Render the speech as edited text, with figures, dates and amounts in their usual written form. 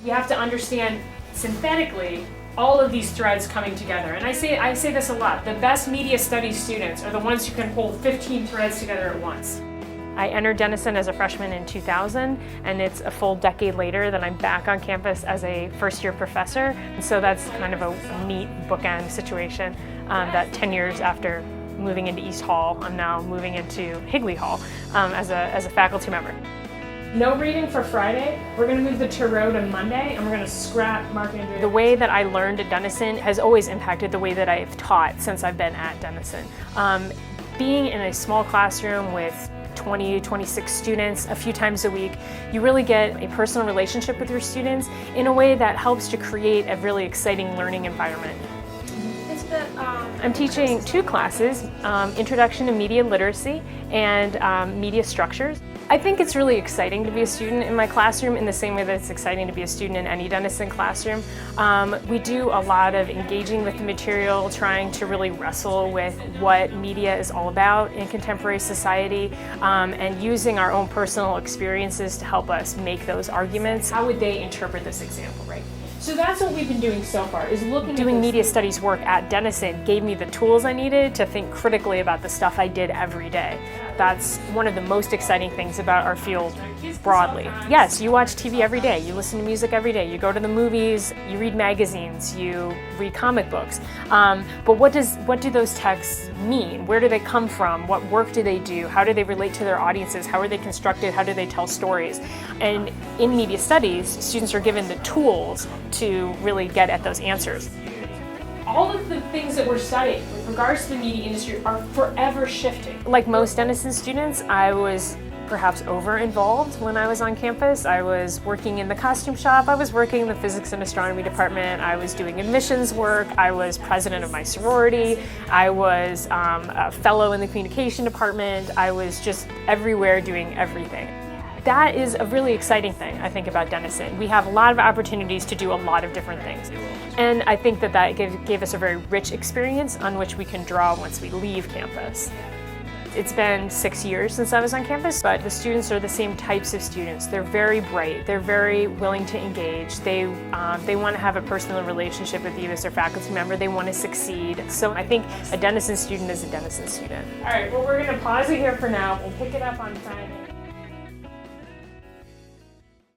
You have to understand synthetically all of these threads coming together. And I say this a lot. The best media studies students are the ones who can hold 15 threads together at once. I entered Denison as a freshman in 2000, and it's a full decade later that I'm back on campus as a first-year professor. And so that's kind of a neat bookend situation, that 10 years after moving into East Hall, I'm now moving into Higley Hall as a faculty member. No reading for Friday. We're going to move the Tarot to Monday, and we're going to scrap marketing. The way that I learned at Denison has always impacted the way that I've taught since I've been at Denison. Being in a small classroom with 20, 26 students a few times a week, you really get a personal relationship with your students in a way that helps to create a really exciting learning environment. I'm teaching two classes, Introduction to Media Literacy and Media Structures. I think it's really exciting to be a student in my classroom in the same way that it's exciting to be a student in any Denison classroom. We do a lot of engaging with the material, trying to really wrestle with what media is all about in contemporary society, and using our own personal experiences to help us make those arguments. How would they interpret this example, right? So that's what we've been doing so far, is doing media studies work at Denison gave me the tools I needed to think critically about the stuff I did every day. That's one of the most exciting things about our field broadly. Yes, you watch TV every day, you listen to music every day, you go to the movies, you read magazines, you read comic books. But what do those texts mean? Where do they come from? What work do they do? How do they relate to their audiences? How are they constructed? How do they tell stories? And in media studies, students are given the tools to really get at those answers. All of the things that we're studying with regards to the media industry are forever shifting. Like most Denison students, I was perhaps over-involved when I was on campus. I was working in the costume shop, I was working in the physics and astronomy department, I was doing admissions work, I was president of my sorority, I was a fellow in the communication department, I was just everywhere doing everything. That is a really exciting thing, I think, about Denison. We have a lot of opportunities to do a lot of different things. And I think that gave us a very rich experience on which we can draw once we leave campus. It's been 6 years since I was on campus, but the students are the same types of students. They're very bright, they're very willing to engage, they want to have a personal relationship with you as their faculty member, they want to succeed. So I think a Denison student is a Denison student. All right, well, we're going to pause it here for now. We'll pick it up on Friday.